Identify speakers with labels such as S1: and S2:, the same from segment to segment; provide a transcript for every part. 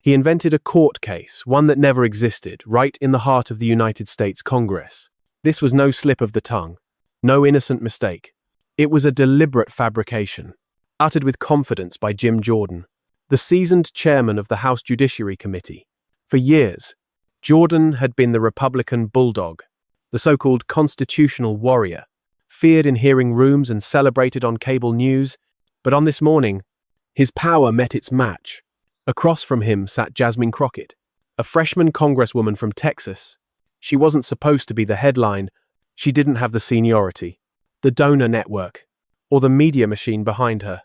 S1: He invented a court case, one that never existed, right in the heart of the United States Congress. This was no slip of the tongue, no innocent mistake. It was a deliberate fabrication, uttered with confidence by Jim Jordan, the seasoned chairman of the House Judiciary Committee. For years, Jordan had been the Republican bulldog, the so-called constitutional warrior, feared in hearing rooms and celebrated on cable news, but on this morning, his power met its match. Across from him sat Jasmine Crockett, a freshman congresswoman from Texas. She wasn't supposed to be the headline. She didn't have the seniority, the donor network, or the media machine behind her.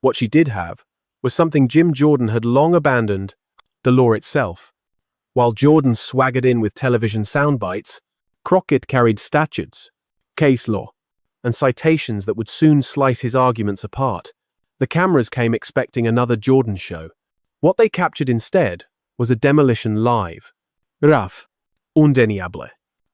S1: What she did have was something Jim Jordan had long abandoned, the law itself. While Jordan swaggered in with television soundbites, Crockett carried statutes, case law, and citations that would soon slice his arguments apart. The cameras came expecting another Jordan show. What they captured instead was a demolition live. Rough, undeniable.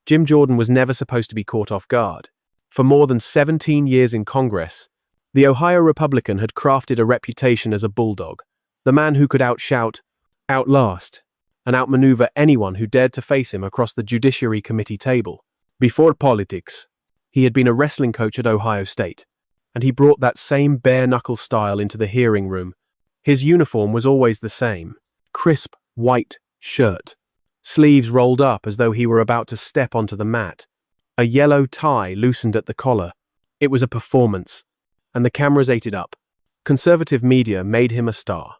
S1: Jim Jordan was never supposed to be caught off guard. For more than 17 years in Congress, the Ohio Republican had crafted a reputation as a bulldog, the man who could outshout, outlast, and outmaneuver anyone who dared to face him across the Judiciary Committee table. Before politics, he had been a wrestling coach at Ohio State, and he brought that same bare-knuckle style into the hearing room. His uniform was always the same, crisp white shirt, sleeves rolled up as though he were about to step onto the mat, a yellow tie loosened at the collar. It was a performance, and the cameras ate it up. Conservative media made him a star,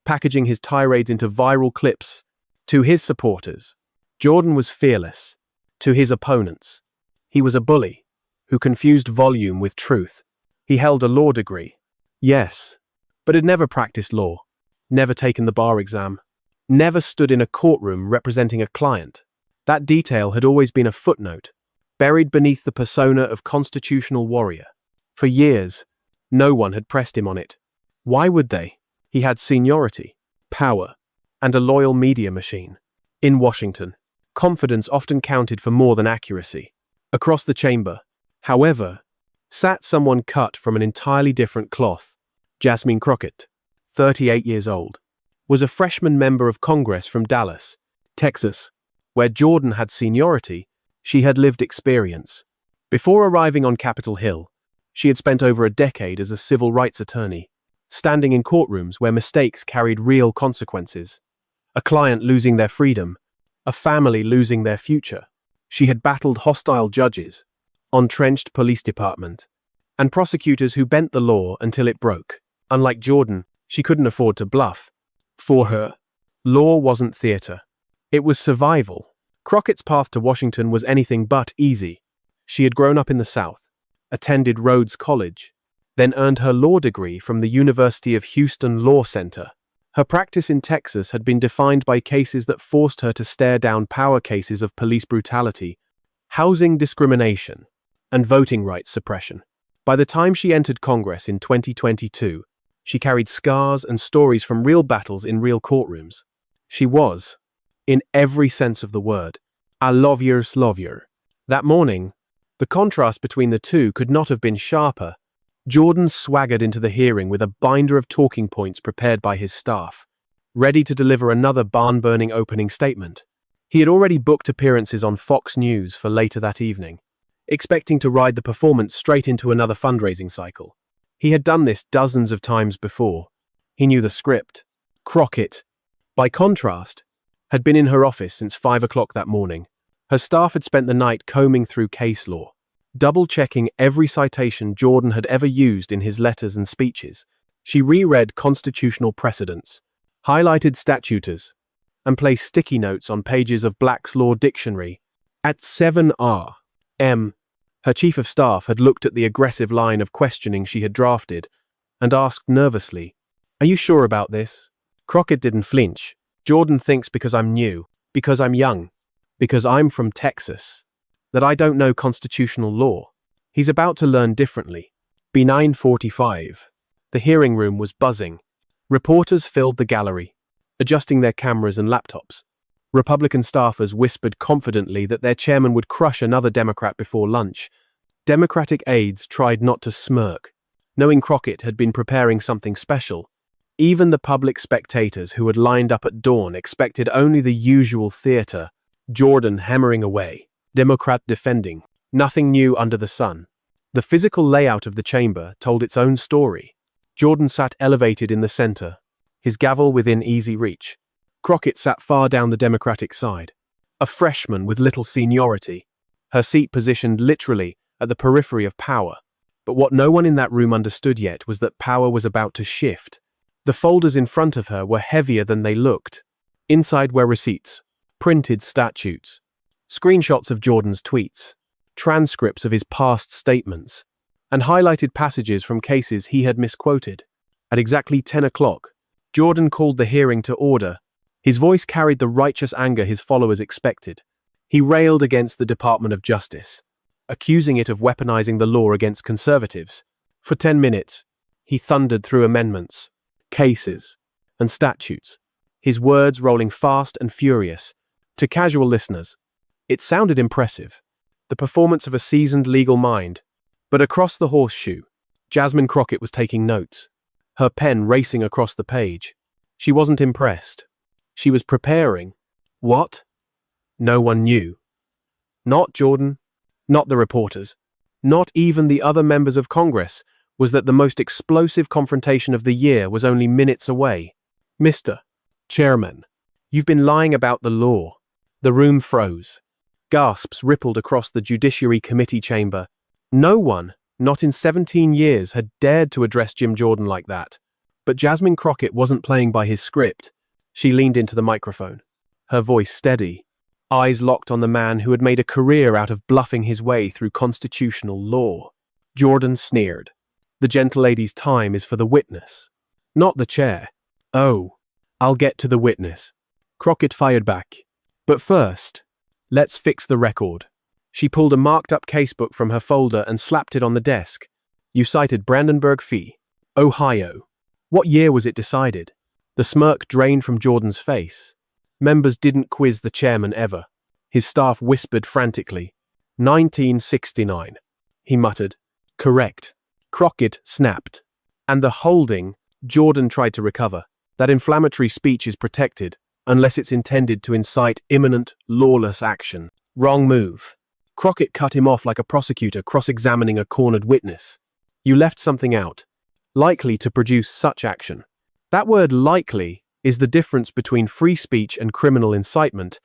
S1: packaging his tirades into viral clips. To his supporters, Jordan was fearless. To his opponents, he was a bully who confused volume with truth. He held a law degree, yes, but had never practiced law, never taken the bar exam, never stood in a courtroom representing a client. That detail had always been a footnote, buried beneath the persona of constitutional warrior. For years, no one had pressed him on it. Why would they? He had seniority, power, and a loyal media machine. In Washington, confidence often counted for more than accuracy. Across the chamber, however, sat someone cut from an entirely different cloth. Jasmine Crockett, 38 years old, was a freshman member of Congress from Dallas, Texas. Where Jordan had seniority, she had lived experience. Before arriving on Capitol Hill, she had spent over a decade as a civil rights attorney, standing in courtrooms where mistakes carried real consequences. A client losing their freedom, a family losing their future. She had battled hostile judges, entrenched police department, and prosecutors who bent the law until it broke. Unlike Jordan, she couldn't afford to bluff. For her, law wasn't theater. It was survival. Crockett's path to Washington was anything but easy. She had grown up in the South, attended Rhodes College, then earned her law degree from the University of Houston Law Center. Her practice in Texas had been defined by cases that forced her to stare down power cases of police brutality, housing discrimination, and voting rights suppression. By the time she entered Congress in 2022, she carried scars and stories from real battles in real courtrooms. She was, in every sense of the word, a lawyer's lawyer. That morning, the contrast between the two could not have been sharper. Jordan swaggered into the hearing with a binder of talking points prepared by his staff, ready to deliver another barn-burning opening statement. He had already booked appearances on Fox News for later that evening, expecting to ride the performance straight into another fundraising cycle. He had done this dozens of times before. He knew the script. Crockett, by contrast, had been in her office since 5 o'clock that morning. Her staff had spent the night combing through case law, double-checking every citation Jordan had ever used in his letters and speeches. She reread constitutional precedents, highlighted statutes, and placed sticky notes on pages of Black's Law Dictionary. At 7 a.m., her chief of staff had looked at the aggressive line of questioning she had drafted and asked nervously, "Are you sure about this?" Crockett didn't flinch. "Jordan thinks because I'm new, because I'm young, because I'm from Texas, that I don't know constitutional law. He's about to learn differently." B9:45. The hearing room was buzzing. Reporters filled the gallery, adjusting their cameras and laptops. Republican staffers whispered confidently that their chairman would crush another Democrat before lunch. Democratic aides tried not to smirk, knowing Crockett had been preparing something special. Even the public spectators who had lined up at dawn expected only the usual theater. Jordan hammering away, Democrat defending, nothing new under the sun. The physical layout of the chamber told its own story. Jordan sat elevated in the center, his gavel within easy reach. Crockett sat far down the Democratic side, a freshman with little seniority, her seat positioned literally at the periphery of power. But what no one in that room understood yet was that power was about to shift. The folders in front of her were heavier than they looked. Inside were receipts, printed statutes, screenshots of Jordan's tweets, transcripts of his past statements, and highlighted passages from cases he had misquoted. At exactly 10 o'clock, Jordan called the hearing to order. His voice carried the righteous anger his followers expected. He railed against the Department of Justice, accusing it of weaponizing the law against conservatives. For 10 minutes, he thundered through amendments, cases, and statutes, his words rolling fast and furious. To casual listeners, it sounded impressive, the performance of a seasoned legal mind. But across the horseshoe, Jasmine Crockett was taking notes, her pen racing across the page. She wasn't impressed. She was preparing. What? No one knew. Not Jordan, not the reporters, not even the other members of Congress, was that the most explosive confrontation of the year was only minutes away. Mr. Chairman, you've been lying about the law. The room froze. Gasps rippled across the Judiciary Committee chamber. No one, not in 17 years, had dared to address Jim Jordan like that. But Jasmine Crockett wasn't playing by his script. She leaned into the microphone, her voice steady, eyes locked on the man who had made a career out of bluffing his way through constitutional law. Jordan sneered. The gentle lady's time is for the witness, not the chair. Oh, I'll get to the witness. Crockett fired back. But first, let's fix the record. She pulled a marked-up casebook from her folder and slapped it on the desk. You cited Brandenburg Fee, Ohio. What year was it decided? The smirk drained from Jordan's face. Members didn't quiz the chairman ever. His staff whispered frantically. 1969. He muttered. Correct. Crockett snapped. And the holding, Jordan tried to recover. That inflammatory speech is protected, unless it's intended to incite imminent, lawless action. Wrong move. Crockett cut him off like a prosecutor cross-examining a cornered witness. You left something out. Likely to produce such action. That word likely is the difference between free speech and criminal incitement.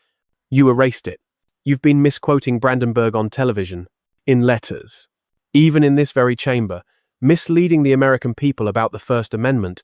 S1: You erased it. You've been misquoting Brandenburg on television, in letters. Even in this very chamber, misleading the American people about the First Amendment.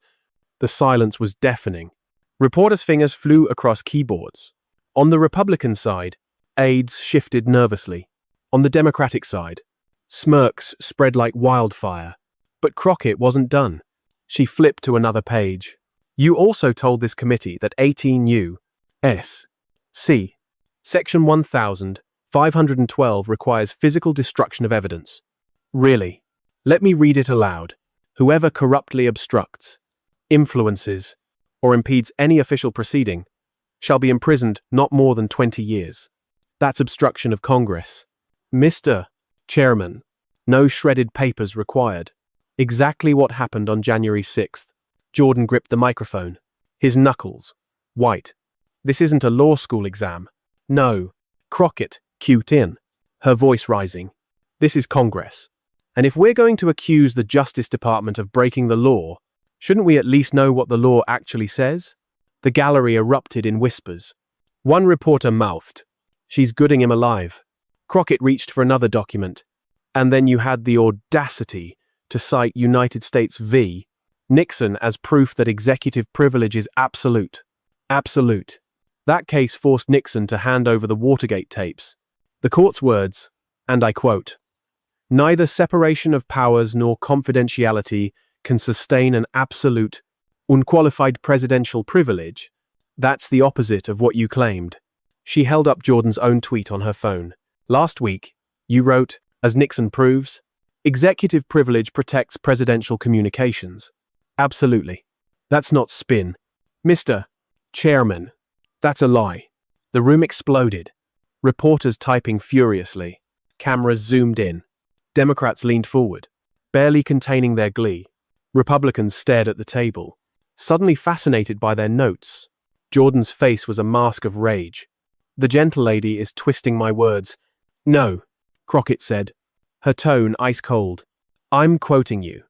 S1: The silence was deafening. Reporters' fingers flew across keyboards. On the Republican side, aides shifted nervously. On the Democratic side, smirks spread like wildfire. But Crockett wasn't done. She flipped to another page. You also told this committee that 18 U.S.C. Section 1512 requires physical destruction of evidence. Really? Let me read it aloud. Whoever corruptly obstructs, influences, or impedes any official proceeding shall be imprisoned not more than 20 years. That's obstruction of Congress. Mr. Chairman, no shredded papers required. Exactly what happened on January 6th. Jordan gripped the microphone, his knuckles white. This isn't a law school exam. No. Crockett cute in, her voice rising. This is Congress. And if we're going to accuse the Justice Department of breaking the law, shouldn't we at least know what the law actually says? The gallery erupted in whispers. One reporter mouthed, "She's gooding him alive." Crockett reached for another document. And then you had the audacity to cite United States v. Nixon as proof that executive privilege is absolute. Absolute. That case forced Nixon to hand over the Watergate tapes. The court's words, and I quote, "Neither separation of powers nor confidentiality can sustain an absolute, unqualified presidential privilege. That's the opposite of what you claimed." She held up Jordan's own tweet on her phone. Last week, you wrote, as Nixon proves, executive privilege protects presidential communications. Absolutely. That's not spin. Mr. Chairman, that's a lie. The room exploded. Reporters typing furiously. Cameras zoomed in. Democrats leaned forward, barely containing their glee. Republicans stared at the table. suddenly fascinated by their notes. Jordan's face was a mask of rage. The gentle lady is twisting my words. No, Crockett said, her tone ice cold. I'm quoting you,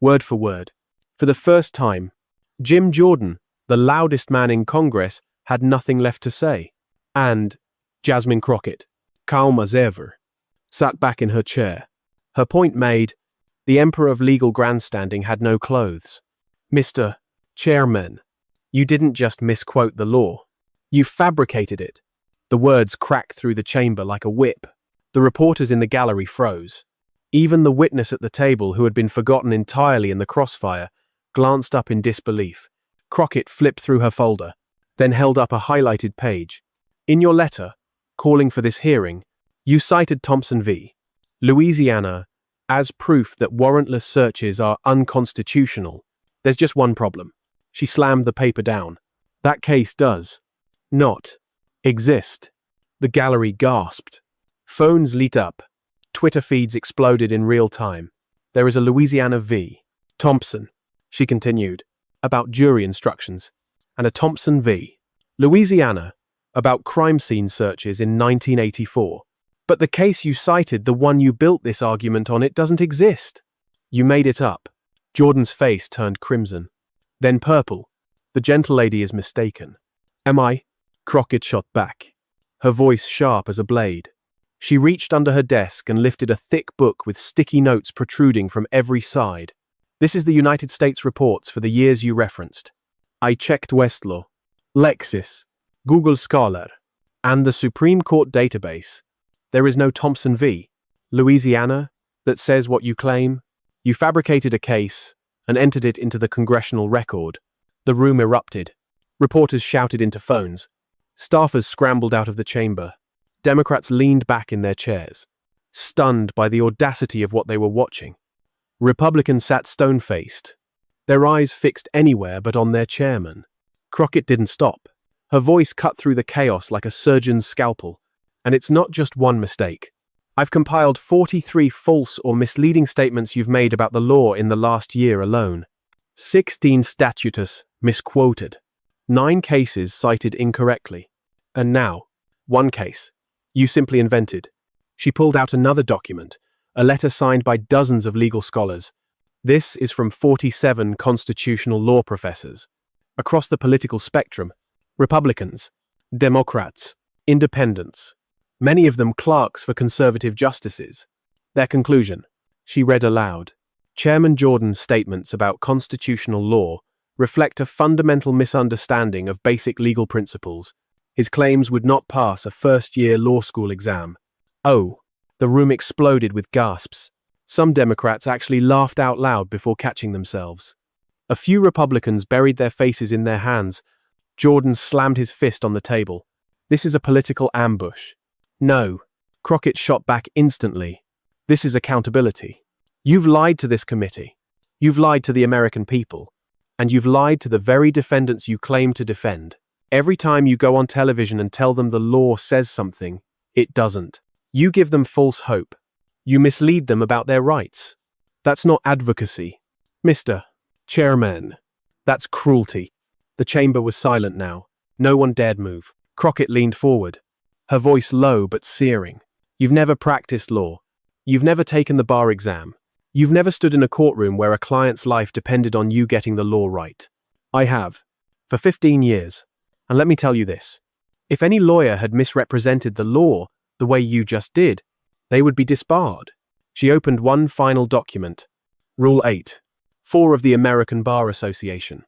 S1: word for word. For the first time, Jim Jordan, the loudest man in Congress, had nothing left to say. And Jasmine Crockett, calm as ever, sat back in her chair. Her point made, the emperor of legal grandstanding had no clothes. Mr. Chairman, you didn't just misquote the law. You fabricated it. The words cracked through the chamber like a whip. The reporters in the gallery froze. Even the witness at the table, who had been forgotten entirely in the crossfire, glanced up in disbelief. Crockett flipped through her folder, then held up a highlighted page. In your letter, calling for this hearing, you cited Thompson v. Louisiana as proof that warrantless searches are unconstitutional. There's just one problem. She slammed the paper down. That case does not exist. The gallery gasped. Phones lit up. Twitter feeds exploded in real time. There is a Louisiana v. Thompson, she continued, about jury instructions, and a Thompson v. Louisiana about crime scene searches in 1984. But the case you cited, the one you built this argument on, it doesn't exist. You made it up. Jordan's face turned crimson, then purple. The gentle lady is mistaken. Am I? Crockett shot back, her voice sharp as a blade. She reached under her desk and lifted a thick book with sticky notes protruding from every side. This is the United States reports for the years you referenced. I checked Westlaw, Lexis, Google Scholar, and the Supreme Court database. There is no Thompson v. Louisiana that says what you claim. You fabricated a case and entered it into the congressional record. The room erupted. Reporters shouted into phones. Staffers scrambled out of the chamber. Democrats leaned back in their chairs, stunned by the audacity of what they were watching. Republicans sat stone-faced, their eyes fixed anywhere but on their chairman. Crockett didn't stop. Her voice cut through the chaos like a surgeon's scalpel. And it's not just one mistake. I've compiled 43 false or misleading statements you've made about the law in the last year alone. 16 statutes misquoted. 9 cases cited incorrectly. And now, 1 case you simply invented. She pulled out another document, a letter signed by dozens of legal scholars. This is from 47 constitutional law professors. Across the political spectrum, Republicans, Democrats, Independents, many of them clerks for conservative justices. Their conclusion, she read aloud. Chairman Jordan's statements about constitutional law reflect a fundamental misunderstanding of basic legal principles. His claims would not pass a first-year law school exam. Oh, the room exploded with gasps. Some Democrats actually laughed out loud before catching themselves. A few Republicans buried their faces in their hands. Jordan slammed his fist on the table. This is a political ambush. No, Crockett shot back instantly. This is accountability. You've lied to this committee. You've lied to the American people. And you've lied to the very defendants you claim to defend. Every time you go on television and tell them the law says something, it doesn't. You give them false hope. You mislead them about their rights. That's not advocacy. Mr. Chairman, that's cruelty. The chamber was silent now. No one dared move. Crockett leaned forward, her voice low but searing. You've never practiced law. You've never taken the bar exam. You've never stood in a courtroom where a client's life depended on you getting the law right. I have, for 15 years. And let me tell you this. If any lawyer had misrepresented the law the way you just did, they would be disbarred. She opened one final document. Rule 8. 4 of the American Bar Association.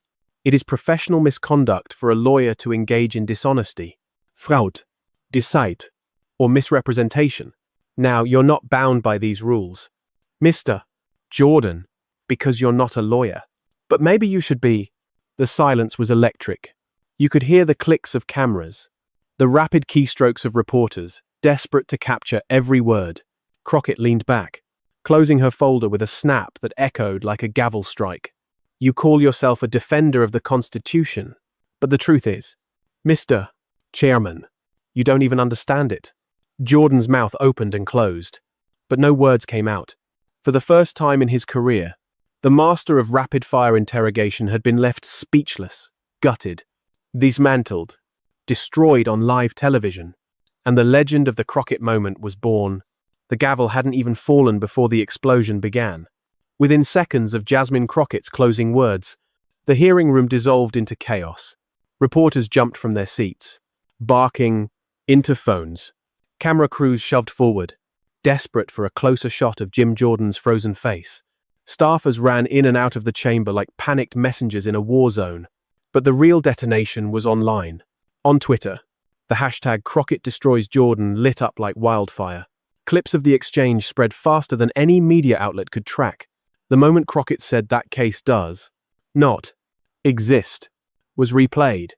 S1: It is professional misconduct for a lawyer to engage in dishonesty, fraud, deceit, or misrepresentation. Now, you're not bound by these rules, Mr. Jordan, because you're not a lawyer. But maybe you should be. The silence was electric. You could hear the clicks of cameras, the rapid keystrokes of reporters, desperate to capture every word. Crockett leaned back, closing her folder with a snap that echoed like a gavel strike. You call yourself a defender of the Constitution, but the truth is, Mr. Chairman, you don't even understand it. Jordan's mouth opened and closed, but no words came out. For the first time in his career, The master of rapid-fire interrogation had been left speechless, gutted, dismantled, destroyed on live television, and the legend of the Crockett moment was born. The gavel hadn't even fallen before the explosion began. Within seconds of Jasmine Crockett's closing words, the hearing room dissolved into chaos. Reporters jumped from their seats, barking, into phones. Camera crews shoved forward, desperate for a closer shot of Jim Jordan's frozen face. Staffers ran in and out of the chamber like panicked messengers in a war zone. But the real detonation was online. On Twitter, the hashtag Crockett Destroys Jordan lit up like wildfire. Clips of the exchange spread faster than any media outlet could track. The moment Crockett said that case does not exist was replayed,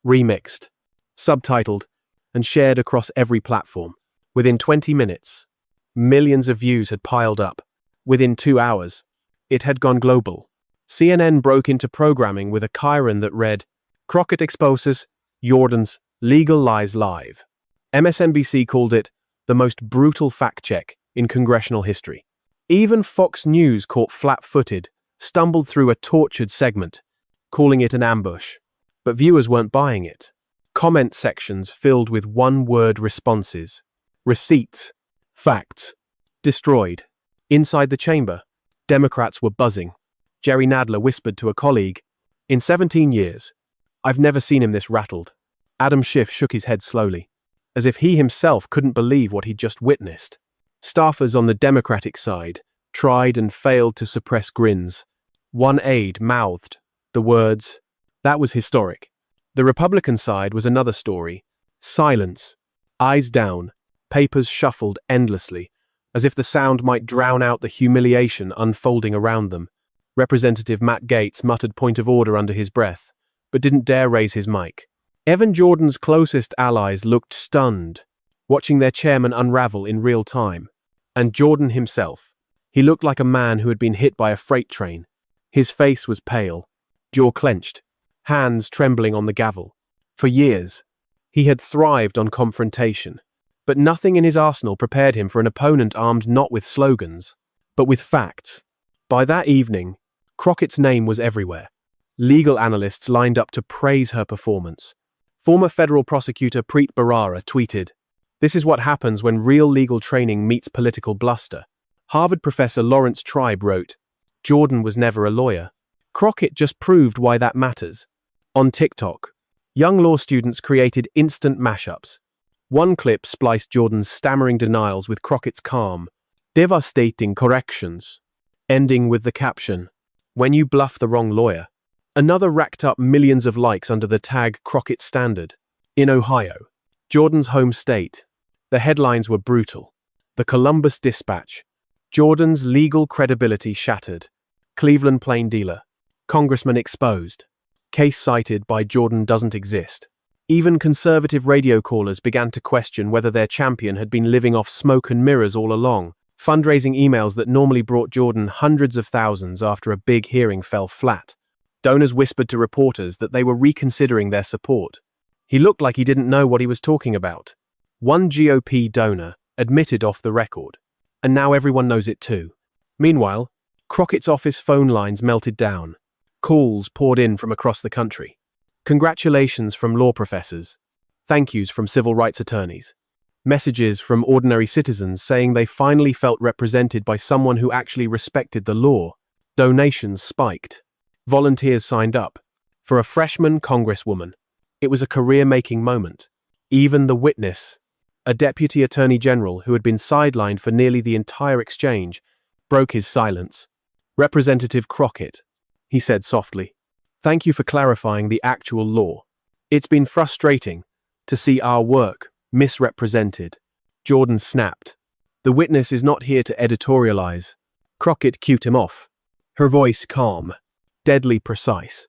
S1: remixed, subtitled, and shared across every platform. Within 20 minutes, millions of views had piled up. Within 2 hours, it had gone global. CNN broke into programming with a chyron that read, "Crockett exposes Jordan's legal lies live." MSNBC called it the most brutal fact-check in congressional history. Even Fox News caught flat-footed, stumbled through a tortured segment, calling it an ambush. But viewers weren't buying it. Comment sections filled with one-word responses. Receipts. Facts. Destroyed. Inside the chamber, Democrats were buzzing. Jerry Nadler whispered to a colleague, "In 17 years, I've never seen him this rattled." Adam Schiff shook his head slowly, as if he himself couldn't believe what he'd just witnessed. Staffers on the Democratic side tried and failed to suppress grins. One aide mouthed the words, "That was historic." The Republican side was another story. Silence. Eyes down. Papers shuffled endlessly, as if the sound might drown out the humiliation unfolding around them. Representative Matt Gaetz muttered point of order under his breath, but didn't dare raise his mic. Evan Jordan's closest allies looked stunned, watching their chairman unravel in real time. And Jordan himself. He looked like a man who had been hit by a freight train. His face was pale, jaw clenched, hands trembling on the gavel. For years, he had thrived on confrontation, but nothing in his arsenal prepared him for an opponent armed not with slogans, but with facts. By that evening, Crockett's name was everywhere. Legal analysts lined up to praise her performance. Former federal prosecutor Preet Bharara tweeted, "This is what happens when real legal training meets political bluster." Harvard professor Lawrence Tribe wrote, "Jordan was never a lawyer. Crockett just proved why that matters." On TikTok, young law students created instant mashups. One clip spliced Jordan's stammering denials with Crockett's calm, devastating corrections, ending with the caption, "When you bluff the wrong lawyer." Another racked up millions of likes under the tag Crockett Standard. In Ohio, Jordan's home state, the headlines were brutal. The Columbus Dispatch, Jordan's legal credibility shattered. Cleveland Plain Dealer, Congressman exposed. Case cited by Jordan doesn't exist. Even conservative radio callers began to question whether their champion had been living off smoke and mirrors all along. Fundraising emails that normally brought Jordan hundreds of thousands after a big hearing fell flat. Donors whispered to reporters that they were reconsidering their support. He looked like he didn't know what he was talking about. One GOP donor admitted off the record, and now everyone knows it too. Meanwhile, Crockett's office phone lines melted down. Calls poured in from across the country. Congratulations from law professors. Thank yous from civil rights attorneys. Messages from ordinary citizens saying they finally felt represented by someone who actually respected the law. Donations spiked. Volunteers signed up. For a freshman congresswoman, it was a career-making moment. Even the witness, a deputy attorney general who had been sidelined for nearly the entire exchange, broke his silence. "Representative Crockett," he said softly, "thank you for clarifying the actual law. It's been frustrating to see our work misrepresented." Jordan snapped. "The witness is not here to editorialize." Crockett cued him off, her voice calm, deadly precise.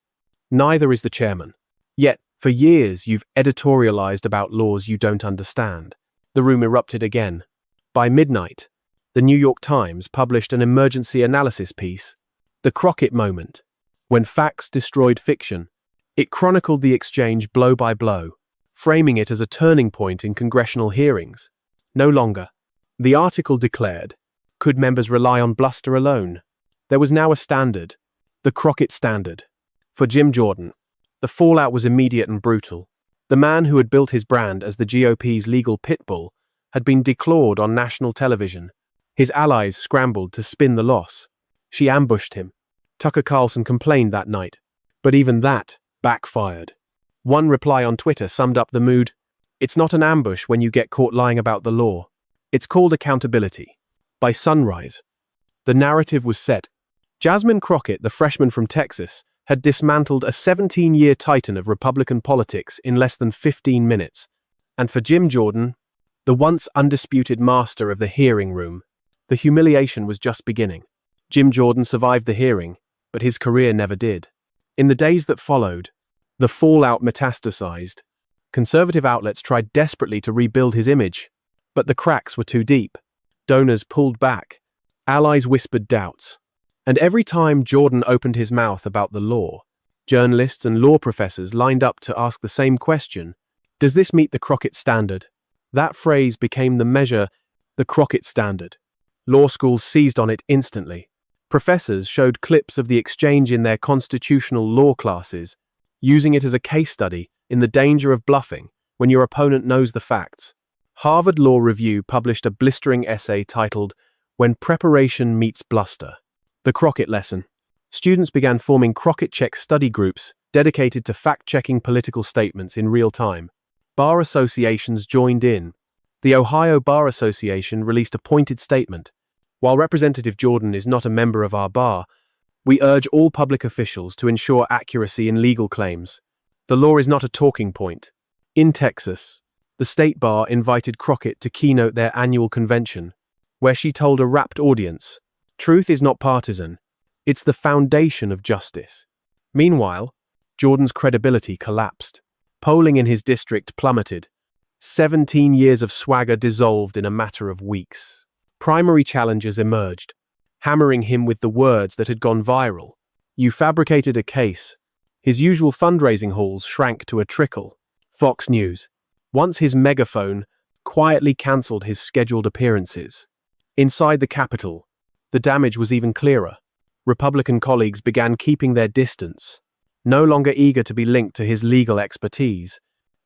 S1: "Neither is the chairman. Yet, for years you've editorialized about laws you don't understand." The room erupted again. By midnight, the New York Times published an emergency analysis piece, "The Crockett Moment, When Facts Destroyed Fiction." It chronicled the exchange blow by blow, framing it as a turning point in congressional hearings. No longer, the article declared, could members rely on bluster alone. There was now a standard, the Crockett Standard. For Jim Jordan, the fallout was immediate and brutal. The man who had built his brand as the GOP's legal pit bull had been declawed on national television. His allies scrambled to spin the loss. She ambushed him. Tucker Carlson complained that night, but even that backfired. One reply on Twitter summed up the mood. It's not an ambush when you get caught lying about the law. It's called accountability. By sunrise, the narrative was set. Jasmine Crockett, the freshman from Texas, had dismantled a 17-year titan of Republican politics in less than 15 minutes. And for Jim Jordan, the once undisputed master of the hearing room, the humiliation was just beginning. Jim Jordan survived the hearing, but his career never did. In the days that followed, the fallout metastasized. Conservative outlets tried desperately to rebuild his image, but the cracks were too deep. Donors pulled back. Allies whispered doubts. And every time Jordan opened his mouth about the law, journalists and law professors lined up to ask the same question: does this meet the Crockett Standard? That phrase became the measure, the Crockett Standard. Law schools seized on it instantly. Professors showed clips of the exchange in their constitutional law classes, using it as a case study in the danger of bluffing when your opponent knows the facts. Harvard Law Review published a blistering essay titled, "When Preparation Meets Bluster." The Crockett Lesson. Students began forming Crockett Check study groups dedicated to fact-checking political statements in real time. Bar associations joined in. The Ohio Bar Association released a pointed statement. While Representative Jordan is not a member of our bar, we urge all public officials to ensure accuracy in legal claims. The law is not a talking point. In Texas, the state bar invited Crockett to keynote their annual convention, where she told a rapt audience, "Truth is not partisan. It's the foundation of justice." Meanwhile, Jordan's credibility collapsed. Polling in his district plummeted. 17 years of swagger dissolved in a matter of weeks. Primary challengers emerged, hammering him with the words that had gone viral. "You fabricated a case." His usual fundraising hauls shrank to a trickle. Fox News, once his megaphone, quietly cancelled his scheduled appearances. Inside the Capitol, the damage was even clearer. Republican colleagues began keeping their distance, no longer eager to be linked to his legal expertise.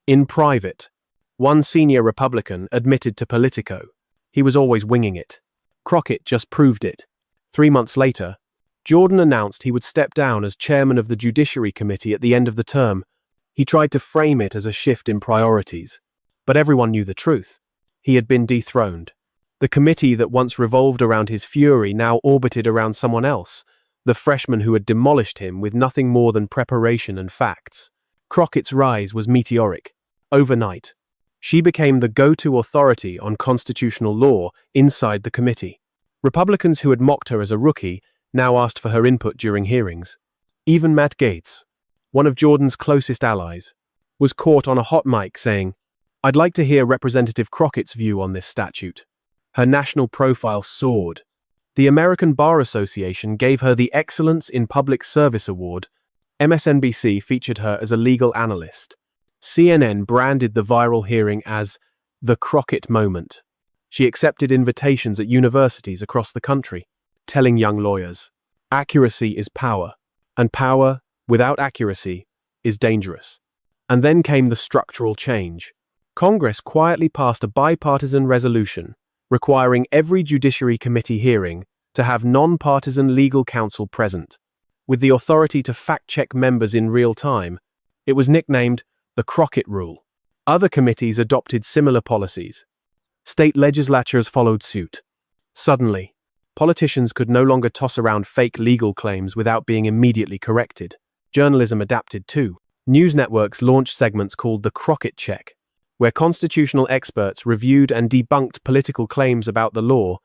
S1: In private, one senior Republican admitted to Politico, he was always winging it. Crockett just proved it. 3 months later, Jordan announced he would step down as chairman of the Judiciary Committee at the end of the term. He tried to frame it as a shift in priorities, but everyone knew the truth. He had been dethroned. The committee that once revolved around his fury now orbited around someone else, the freshman who had demolished him with nothing more than preparation and facts. Crockett's rise was meteoric. Overnight, she became the go-to authority on constitutional law inside the committee. Republicans who had mocked her as a rookie now asked for her input during hearings. Even Matt Gaetz, one of Jordan's closest allies, was caught on a hot mic saying, "I'd like to hear Representative Crockett's view on this statute." Her national profile soared. The American Bar Association gave her the Excellence in Public Service Award. MSNBC featured her as a legal analyst. CNN branded the viral hearing as the Crockett moment. She accepted invitations at universities across the country, telling young lawyers, accuracy is power, and power without accuracy is dangerous. And then came the structural change. Congress quietly passed a bipartisan resolution requiring every Judiciary Committee hearing to have non-partisan legal counsel present, with the authority to fact-check members in real time. It was nicknamed the Crockett Rule. Other committees adopted similar policies. State legislatures followed suit. Suddenly, politicians could no longer toss around fake legal claims without being immediately corrected. Journalism adapted too. News networks launched segments called the Crockett Check, where constitutional experts reviewed and debunked political claims about the law.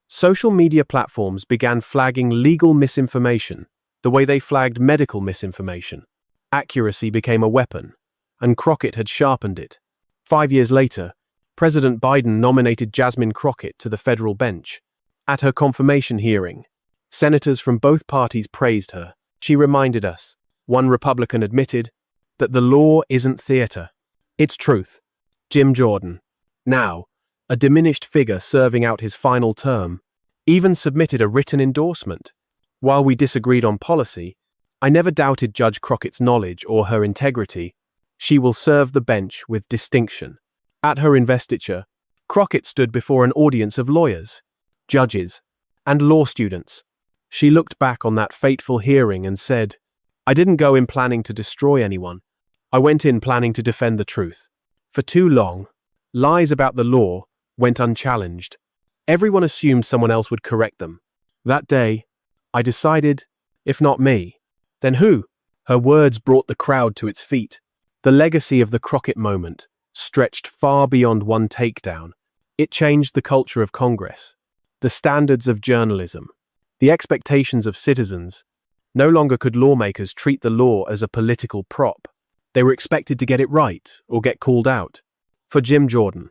S1: Social media platforms began flagging legal misinformation the way they flagged medical misinformation. Accuracy became a weapon, and Crockett had sharpened it. 5 years later, President Biden nominated Jasmine Crockett to the federal bench. At her confirmation hearing, senators from both parties praised her. She reminded us, one Republican admitted, that the law isn't theater, it's truth. Jim Jordan, now a diminished figure serving out his final term, even submitted a written endorsement. While we disagreed on policy, I never doubted Judge Crockett's knowledge or her integrity. She will serve the bench with distinction. At her investiture, Crockett stood before an audience of lawyers, judges, and law students. She looked back on that fateful hearing and said, "I didn't go in planning to destroy anyone. I went in planning to defend the truth. For too long, lies about the law went unchallenged. Everyone assumed someone else would correct them. That day, I decided, if not me, then who?" Her words brought the crowd to its feet. The legacy of the Crockett moment stretched far beyond one takedown. It changed the culture of Congress, the standards of journalism, the expectations of citizens. No longer could lawmakers treat the law as a political prop. They were expected to get it right or get called out. For Jim Jordan,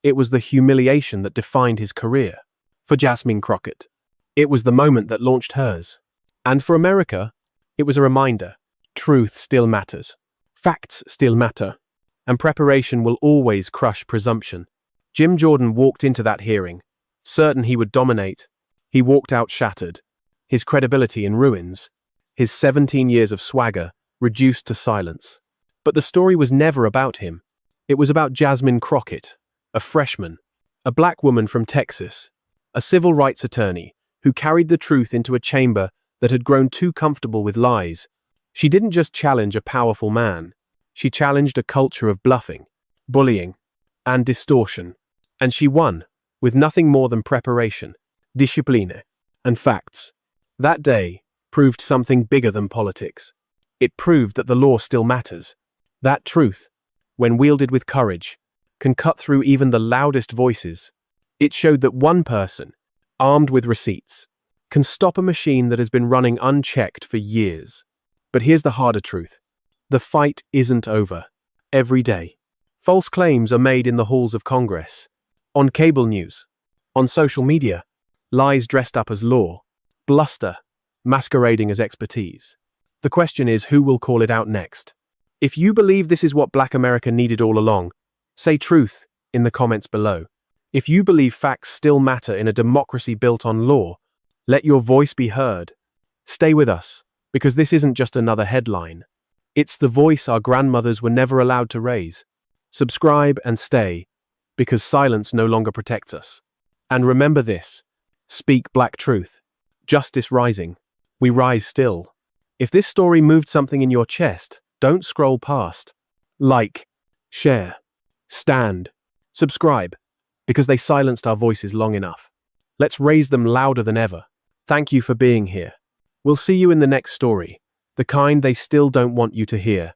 S1: it was the humiliation that defined his career. For Jasmine Crockett, it was the moment that launched hers. And for America, it was a reminder: truth still matters, facts still matter, and preparation will always crush presumption. Jim Jordan walked into that hearing, certain he would dominate. He walked out shattered, his credibility in ruins, his 17 years of swagger reduced to silence. But the story was never about him. It was about Jasmine Crockett, a freshman, a black woman from Texas, a civil rights attorney who carried the truth into a chamber that had grown too comfortable with lies. She didn't just challenge a powerful man. She challenged a culture of bluffing, bullying, and distortion. And she won, with nothing more than preparation, discipline, and facts. That day proved something bigger than politics. It proved that the law still matters. That truth, when wielded with courage, can cut through even the loudest voices. It showed that one person, armed with receipts, can stop a machine that has been running unchecked for years. But here's the harder truth. The fight isn't over. Every day, false claims are made in the halls of Congress, on cable news, on social media, lies dressed up as law, bluster masquerading as expertise. The question is, who will call it out next? If you believe this is what Black America needed all along, say truth in the comments below. If you believe facts still matter in a democracy built on law, let your voice be heard. Stay with us, because this isn't just another headline. It's the voice our grandmothers were never allowed to raise. Subscribe and stay, because silence no longer protects us. And remember this: speak black truth. Justice rising. We rise still. If this story moved something in your chest, don't scroll past. Like, share, stand, subscribe, because they silenced our voices long enough. Let's raise them louder than ever. Thank you for being here. We'll see you in the next story, the kind they still don't want you to hear.